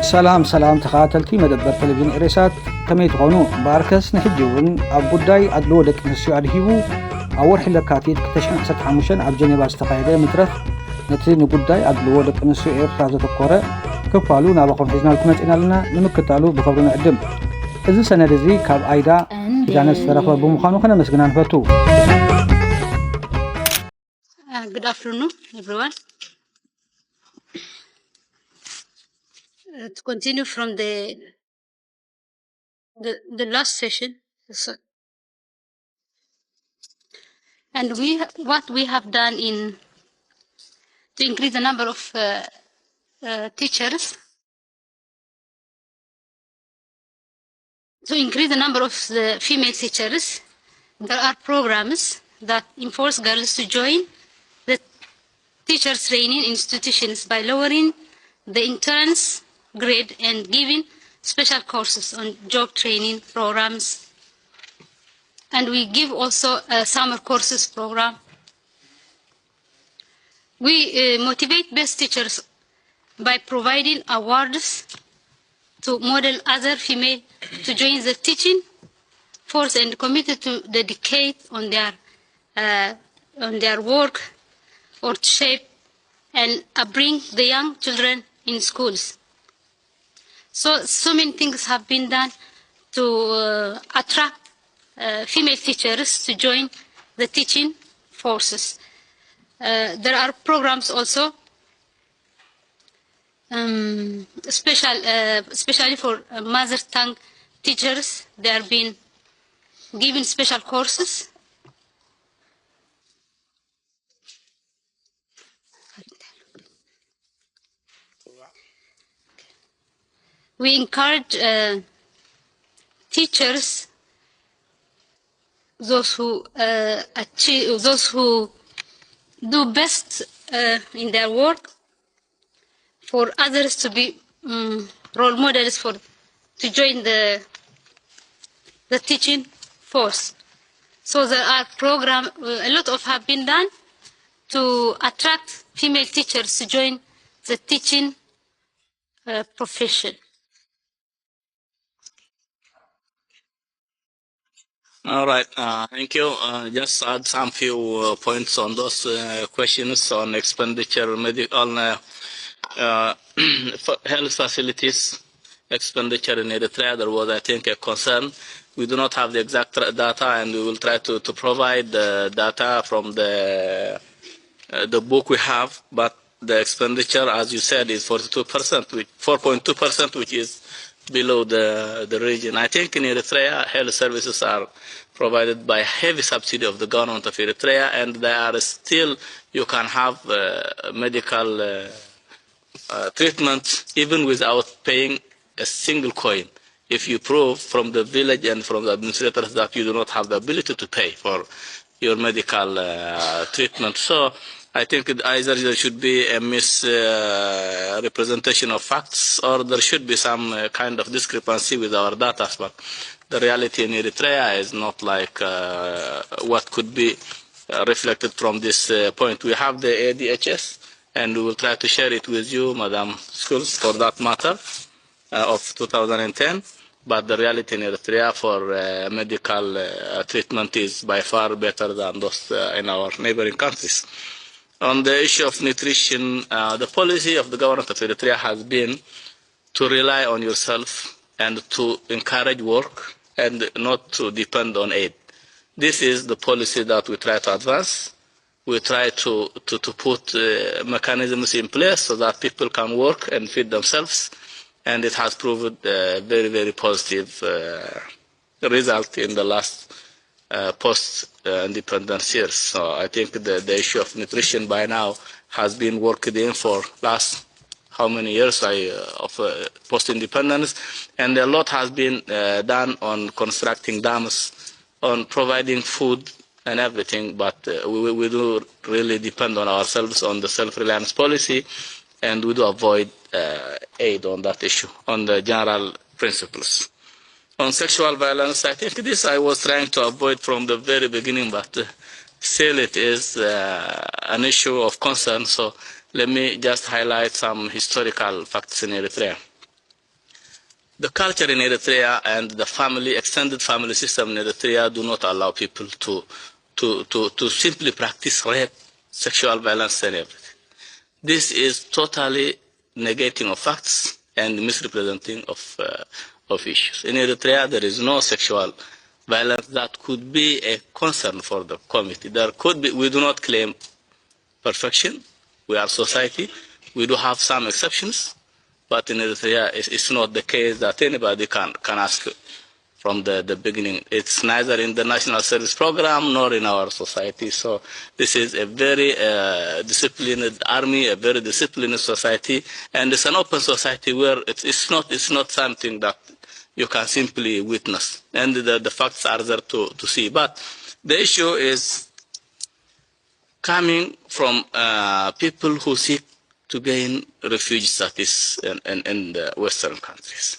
سلام تخاتلتي مدبر تلفزيون إريسات كميت غنو باركس نحجون أبو داي أدلو لك نسيو أدهيبو أور حلا كاتيت كتشن حسد حموشن أب جنبا استقايدة مترخ نتري نقول داي أدلو لك نسيو إرسازة القرى كفالو نابقون حزنا لكم إنالنا نمكتالو بخبرنا عدم إذن سنة دزي كاب أيدا جانا استرخوا بمخانو خنا مسجنان فتو. Good afternoon, everyone. To continue from the last session, and what we have done to increase the number of teachers, to increase the number of the female teachers, there are programs that enforce girls to join the teachers training institutions by lowering the entrance grade and giving special courses on job training programs. And we give also a summer courses program. We motivate best teachers by providing awards to model other female to join the teaching force and committed to dedicate on their work or to shape and bring the young children in schools. So many things have been done to attract female teachers to join the teaching forces. There are programs also, especially for mother tongue teachers. They are being given special courses. We encourage teachers, those who do best in their work, for others to be role models to join the teaching force. So there are programs, a lot of have been done to attract female teachers to join the teaching profession. All right, thank you. Just add some few points on those questions on expenditure, on health facilities expenditure in Eritrea. There was, I think, a concern. We do not have the exact data, and we will try to provide the data from the book we have. But the expenditure, as you said, is 42%, 4.2%, which is below the region. I think in Eritrea, health services are provided by heavy subsidy of the government of Eritrea, and they are still, you can have medical treatment even without paying a single coin. If you prove from the village and from the administrators that you do not have the ability to pay for your medical treatment. So I think either there should be a misrepresentation of facts, or there should be some kind of discrepancy with our data. But the reality in Eritrea is not like what could be reflected from this point. We have the ADHS, and we will try to share it with you, Madam Schools, for that matter, of 2010. But the reality in Eritrea for medical treatment is by far better than those in our neighboring countries. On the issue of nutrition, the policy of the government of Eritrea has been to rely on yourself and to encourage work and not to depend on aid. This is the policy that we try to advance. We try to put mechanisms in place so that people can work and feed themselves, and it has proved a very, very positive result in the last post-independence years. So I think the issue of nutrition by now has been worked in for last how many years of post-independence, and a lot has been done on constructing dams, on providing food and everything, but we do really depend on ourselves on the self-reliance policy, and we do avoid aid on that issue, on the general principles. On sexual violence, I think this I was trying to avoid from the very beginning, but still it is an issue of concern. So let me just highlight some historical facts in Eritrea. The culture in Eritrea and the extended family system in Eritrea do not allow people to simply practice rape, sexual violence, and everything. This is totally negating of facts and misrepresenting of issues. In Eritrea, there is no sexual violence that could be a concern for the committee. There could be. We do not claim perfection. We are society. We do have some exceptions. But in Eritrea, it's not the case that anybody can ask from the beginning. It's neither in the National Service Program nor in our society. So this is a very disciplined army, a very disciplined society, and it's an open society where it's not something that you can simply witness. And the facts are there to see. But the issue is coming from people who seek to gain refugee status in the Western countries.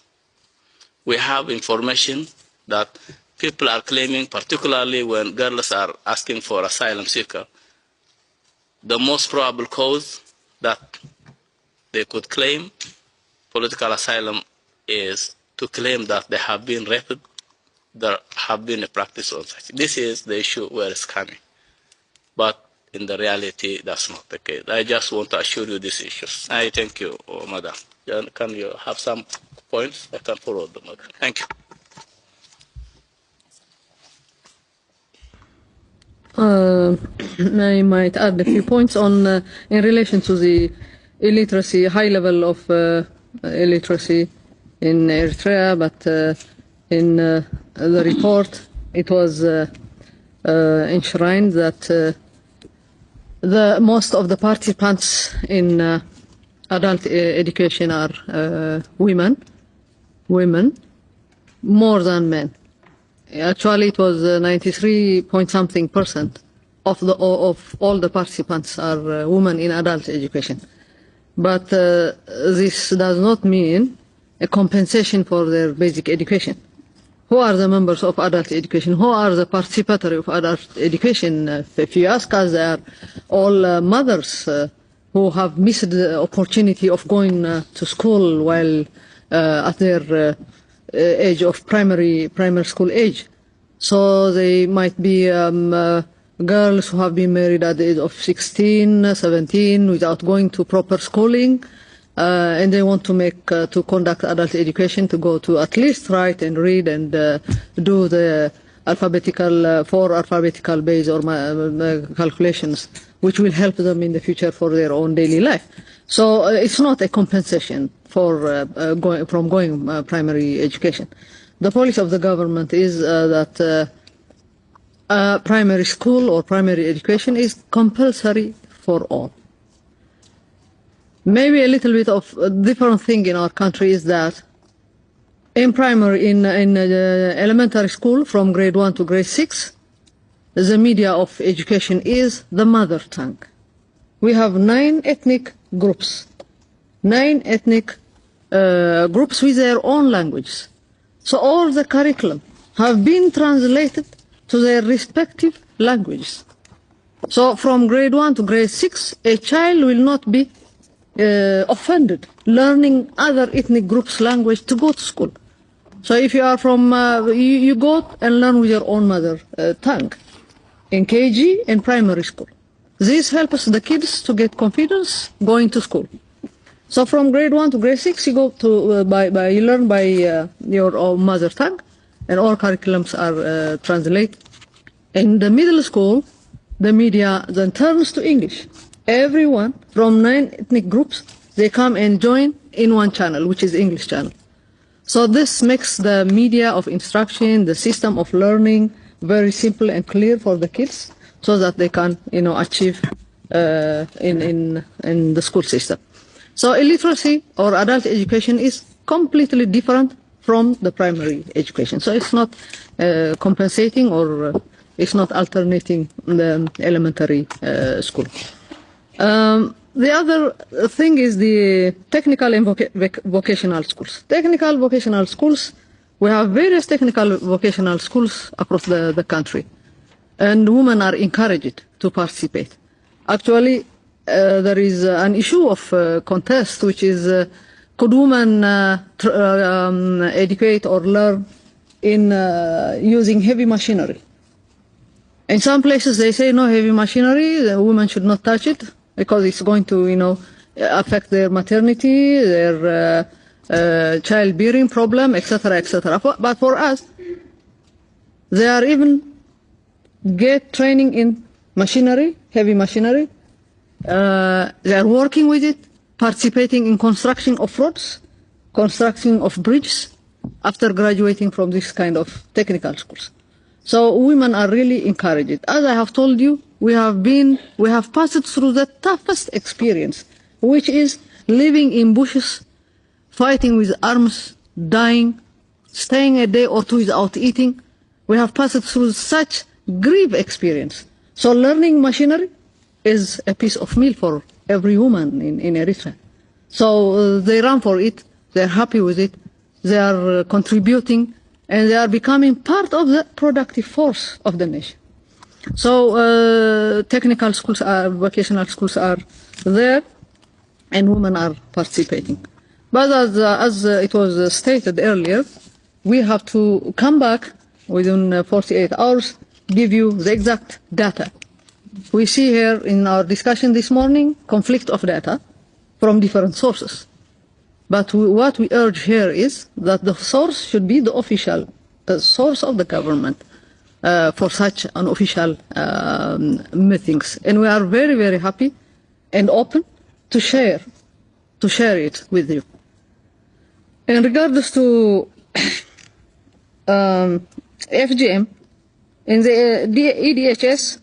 We have information that people are claiming, particularly when girls are asking for asylum seeker, the most probable cause that they could claim political asylum is to claim that they have been raped, there have been a practice on such. This is the issue where it's coming. But in the reality, that's not the case. I just want to assure you these issues. I thank you, Madam. Can you have some points? I can forward them. Thank you. I might add a few points on in relation to the illiteracy, high level of illiteracy in Eritrea, but in the report it was enshrined that most of the participants in adult education are women more than men. Actually, it was 93-point-something% of all the participants are women in adult education. But this does not mean a compensation for their basic education. Who are the members of adult education? Who are the participatory of adult education? If you ask us, they are all mothers who have missed the opportunity of going to school while at their age of primary school age. So they might be girls who have been married at the age of 16, 17 without going to proper schooling. And they want to conduct adult education, to go to at least write and read and do the four alphabetical base or calculations, which will help them in the future for their own daily life. So it's not a compensation for going primary education. The policy of the government is that primary school or primary education is compulsory for all. Maybe a little bit of a different thing in our country is that in elementary school from grade 1 to grade 6, the media of education is the mother tongue. We have 9 ethnic groups with their own languages. So all the curriculum have been translated to their respective languages. So from grade 1 to grade 6, a child will not be offended learning other ethnic groups' language to go to school. So if you are from, you go and learn with your own mother tongue in KG and primary school. This helps the kids to get confidence going to school. So from grade 1 to grade 6, you go to you learn by your own mother tongue, and all curriculums are translated. In the middle school, the media then turns to English. Everyone from 9 ethnic groups, they come and join in one channel, which is English channel. So this makes the media of instruction, the system of learning, very simple and clear for the kids, so that they can, achieve in the school system. So illiteracy or adult education is completely different from the primary education. So it's not compensating or it's not alternating the elementary school. The other thing is the technical and vocational schools. Technical vocational schools, we have various technical vocational schools across the country. and women are encouraged to participate. Actually, there is an issue of contest, which is could women educate or learn in using heavy machinery? In some places they say no heavy machinery, the women should not touch it because it's going to, affect their maternity, their childbearing problem, etc., etc. But for us, they are even get training in machinery, heavy machinery. They are working with it, participating in construction of roads, construction of bridges, after graduating from this kind of technical schools. So women are really encouraged. As I have told you, we have passed through the toughest experience, which is living in bushes, fighting with arms, dying, staying a day or two without eating. We have passed through such grief experience. So learning machinery is a piece of meal for every woman in Eritrea. So they run for it, they're happy with it, they are contributing, and they are becoming part of the productive force of the nation. So technical schools, vocational schools are there, and women are participating. But as it was stated earlier, we have to come back within 48 hours, give you the exact data. We see here in our discussion this morning, conflict of data from different sources. But what we urge here is that the source should be the official source of the government for such an official meetings. And we are very, very happy and open to share it with you. In regards to FGM, in the EDHS,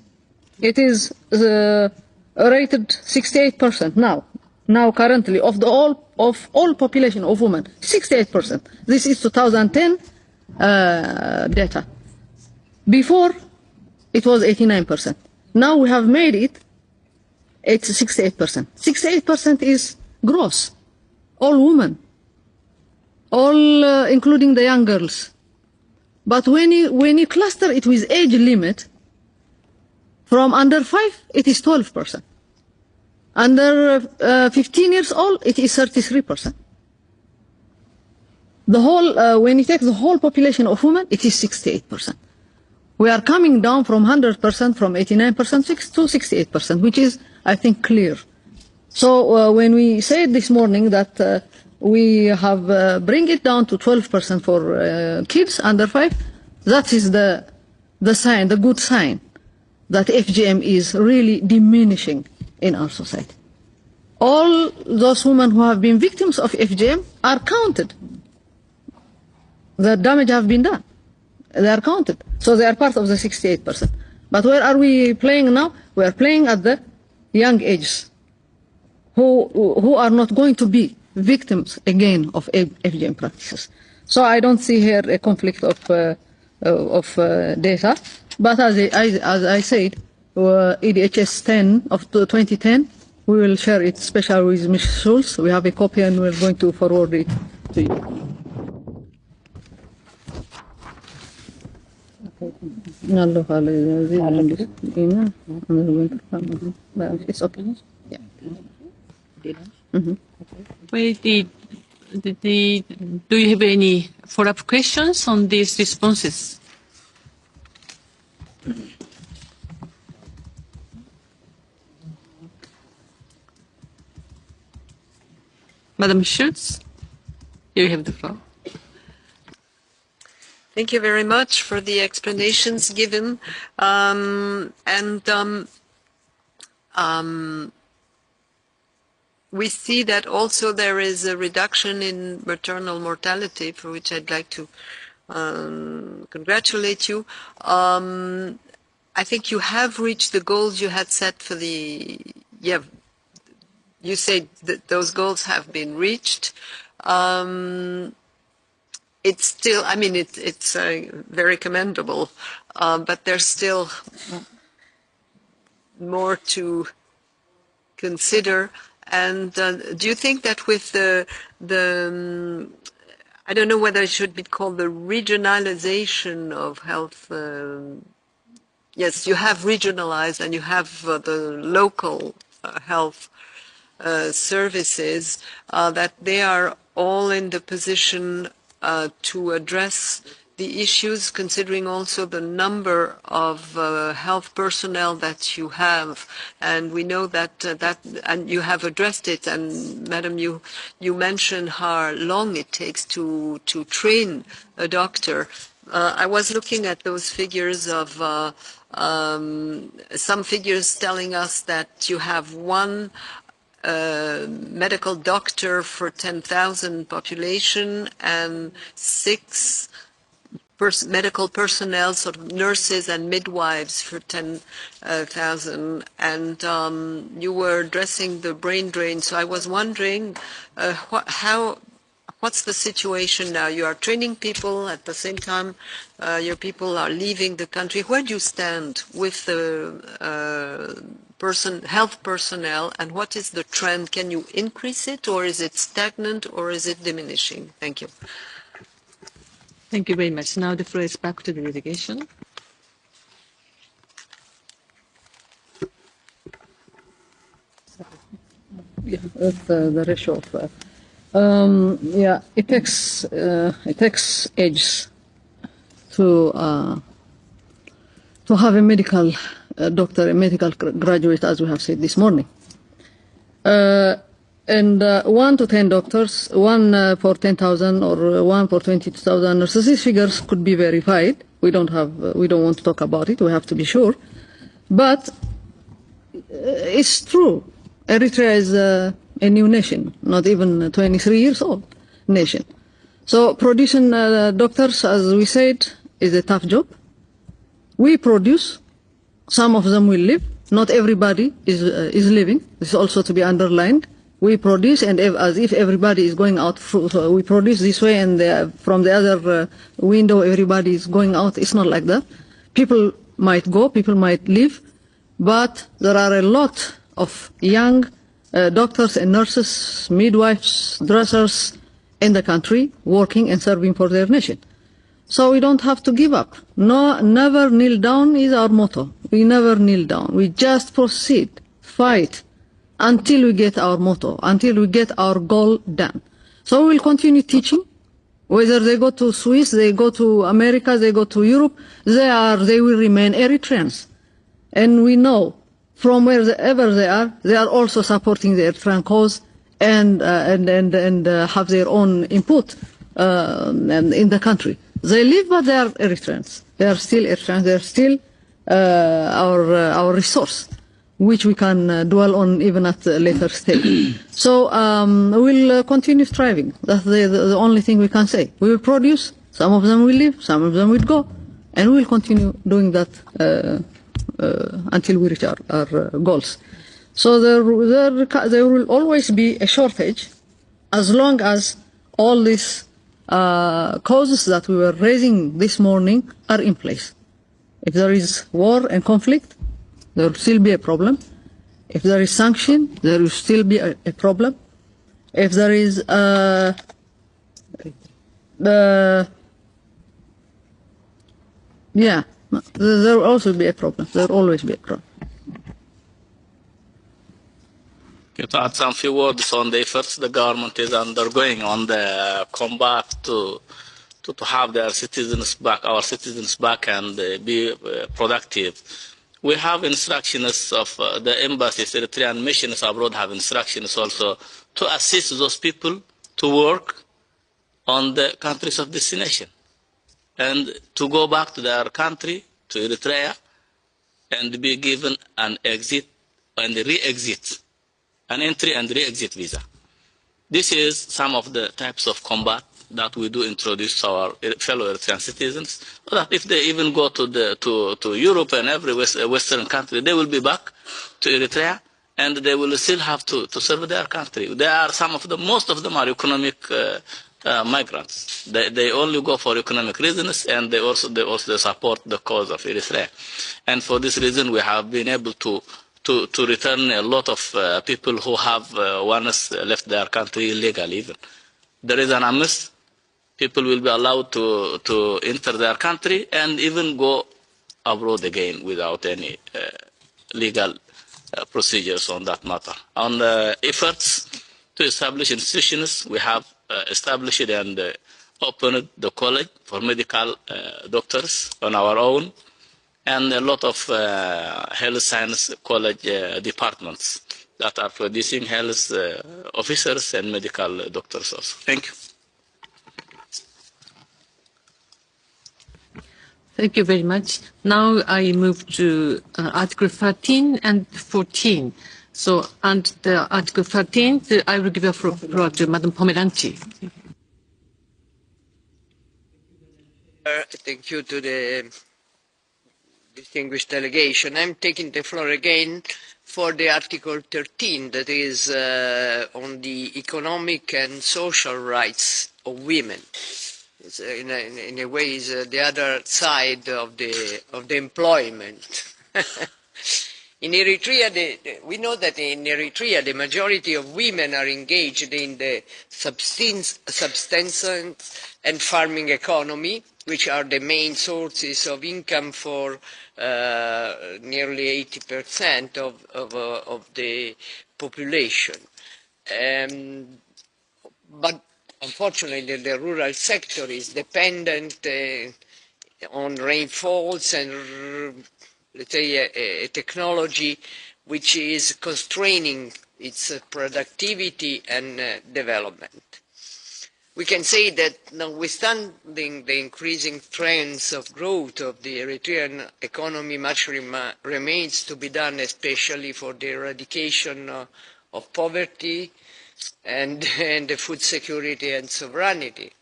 it is rated 68% now. Now currently of all population of women, 68%. This is 2010 data. Before it was 89%. Now we have made it. It's 68%. 68% is gross. All women, all including the young girls. But when you cluster it with age limit, from under 5, it is 12%. Under 15 years old, it is 33%. The whole, when you take the whole population of women, it is 68%. We are coming down from 100%, from 89% to 68%, which is, I think, clear. So when we said this morning that we have bring it down to 12% for kids under 5, that is the sign, the good sign, that FGM is really diminishing in our society. All those women who have been victims of FGM are counted. The damage have been done. They are counted. So they are part of the 68%. But where are we playing now? We are playing at the young ages, who are not going to be victims again of FGM practices. So I don't see here a conflict of data. But as I said, EDHS 10 of 2010, we will share it special with Ms. Schulz. We have a copy and we're going to forward it to you. It's okay. Yeah. Wait, do you have any follow-up questions on these responses? Madam Schulz, you have the floor. Thank you very much for the explanations given. We see that also there is a reduction in maternal mortality, for which I'd like to congratulate you. I think you have reached the goals you had set for the, you say that those goals have been reached. It's still, I mean, it's very commendable, but there's still more to consider. And do you think that with the I don't know whether it should be called the regionalization of health yes, you have regionalized and you have the local health services, that they are all in the position to address the issues, considering also the number of health personnel that you have. And we know that, and you have addressed it, and Madam, you mentioned how long it takes to train a doctor. I was looking at those figures of some figures telling us that you have one medical doctor for 10,000 population and 6 medical personnel, sort of nurses and midwives for 10,000. And you were addressing the brain drain. So I was wondering what's the situation now? You are training people at the same time. Your people are leaving the country. Where do you stand with the health personnel, and what is the trend? Can you increase it, or is it stagnant, or is it diminishing? Thank you. Thank you very much. Now the floor is back to the delegation. Yeah, that's the ratio of. Yeah, it takes ages to have a medical doctor, a medical graduate, as we have said this morning. And 1 to 10 doctors, 1 for 10,000 or 1 for 22,000 nurses. These figures could be verified. We don't want to talk about it. We have to be sure. But it's true. Eritrea is a new nation, not even 23 years old nation. So producing doctors, as we said, is a tough job. We produce. Some of them will live. Not everybody is living. This is also to be underlined. We produce, and as if everybody is going out, so we produce this way, and from the other window, everybody is going out. It's not like that. People might go, people might leave, but there are a lot of young doctors and nurses, midwives, dressers in the country working and serving for their nation. So we don't have to give up. No, never kneel down is our motto. We never kneel down. We just proceed, fight, until we get our motto, until we get our goal done. So we'll continue teaching. Whether they go to Swiss, they go to America, they go to Europe, they will remain Eritreans. And we know from wherever they are also supporting the Eritrean cause and have their own input in the country. They live, but they are Eritreans. They are still Eritreans. They are still our resource, which we can dwell on even at a later stage. So we'll continue striving. That's the only thing we can say. We will produce. Some of them will live. Some of them will go, and we will continue doing that until we reach our goals. So there will always be a shortage as long as all these causes that we were raising this morning are in place. If there is war and conflict, there will still be a problem. If there is sanction, there will still be a problem. If there is there will also be a problem. There will always be a problem. To add some few words on the efforts the government is undergoing on the combat to have their citizens back, our citizens back, and be productive. We have instructions of the embassies, Eritrean missions abroad have instructions also to assist those people to work on the countries of destination and to go back to their country, to Eritrea, and be given an exit and re-exit, an entry and re-exit visa. This is some of the types of combat that we do introduce to our fellow Eritrean citizens, so that if they even go to Europe and every Western country, they will be back to Eritrea, and they will still have to serve their country. They are most of them are economic migrants. They only go for economic reasons, and they also support the cause of Eritrea. And for this reason, we have been able to return a lot of people who have once left their country illegally even. There is an amnesty. People will be allowed to enter their country and even go abroad again without any legal procedures on that matter. On the efforts to establish institutions, we have established and opened the college for medical doctors on our own, and a lot of health science college departments that are producing health officers and medical doctors also. Thank you. Thank you very much. Now I move to Article 13 and 14. So, and the Article 13, I will give the floor to Madam Pomeranti. Thank you to the distinguished delegation. I'm taking the floor again for the Article 13, that is on the economic and social rights of women. It's, in a way, is the other side of the employment. In Eritrea, we know that in Eritrea, the majority of women are engaged in the subsistence and farming economy, which are the main sources of income for nearly 80% of the population. But unfortunately, the rural sector is dependent on rainfalls and, let's say, a technology which is constraining its productivity and development. We can say that notwithstanding the increasing trends of growth of the Eritrean economy, much remains to be done, especially for the eradication of poverty and the food security and sovereignty.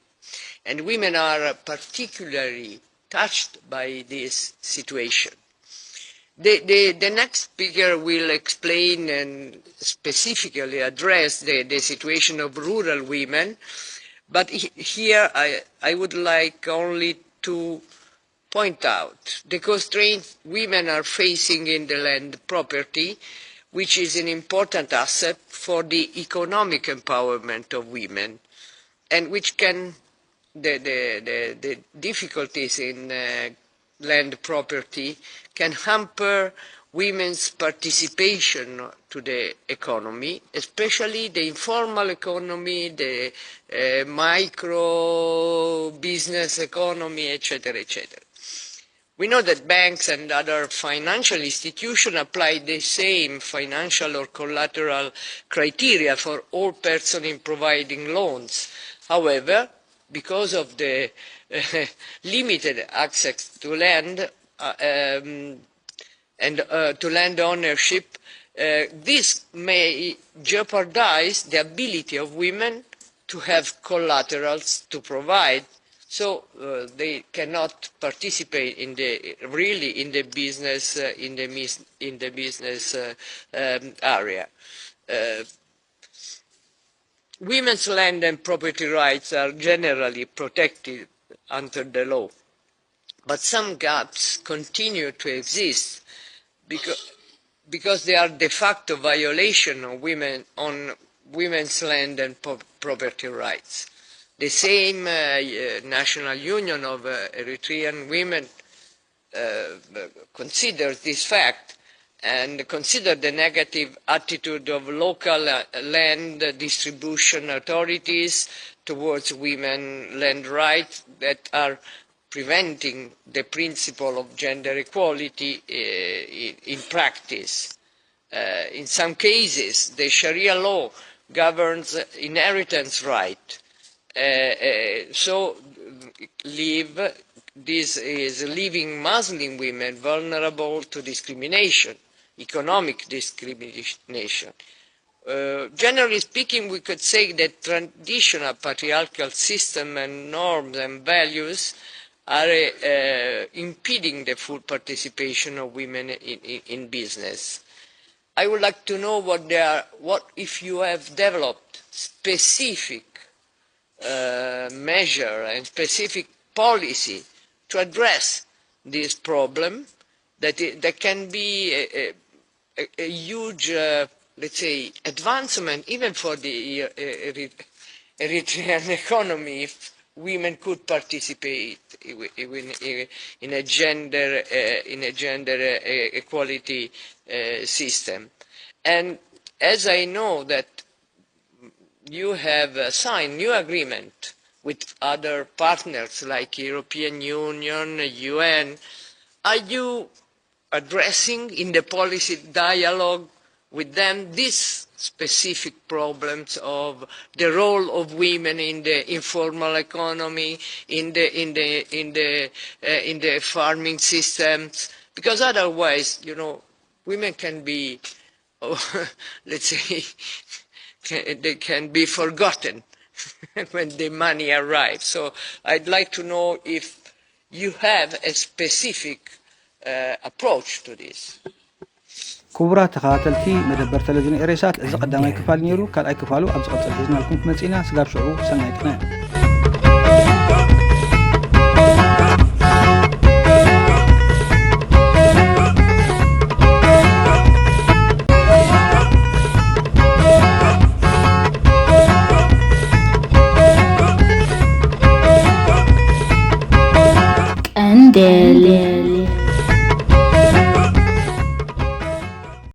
And women are particularly touched by this situation. The next speaker will explain and specifically address the situation of rural women, but here I would like only to point out the constraints women are facing in the land property, which is an important asset for the economic empowerment of women, and which can, the difficulties in land property can hamper women's participation to the economy, especially the informal economy, the micro business economy, etc., etc. We know that banks and other financial institutions apply the same financial or collateral criteria for all persons in providing loans. However, because of the limited access to land and to land ownership, this may jeopardize the ability of women to have collaterals to provide, so they cannot participate in the business area. Women's land and property rights are generally protected under the law, but some gaps continue to exist because they are de facto violation of women's land and property rights. The same National Union of Eritrean Women considers this fact and consider the negative attitude of local land distribution authorities towards women land rights that are preventing the principle of gender equality in practice. In some cases, the Sharia law governs inheritance right. So this is leaving Muslim women vulnerable to discrimination, economic discrimination. Generally speaking, we could say that traditional patriarchal system and norms and values are impeding the full participation of women in business. I would like to know what if you have developed specific measure and specific policy to address this problem, that can be a huge, let's say, advancement even for the Eritrean economy women could participate in a gender equality system. And as I know that you have signed new agreement with other partners like European Union, UN, are you addressing in the policy dialogue with them these specific problems of the role of women in the informal economy, in the farming systems? Because otherwise, you know, women can be, let's say, they can be forgotten when the money arrives. So I'd like to know if you have a specific approach to this. كبرات تخاتلتي مدبر تلفزيون إريسات إذا قدامي كفال نيرو كان أي كفالو أبز قد حزنا لكم في مسئنا سقاب شعور سنعيكنا Candele.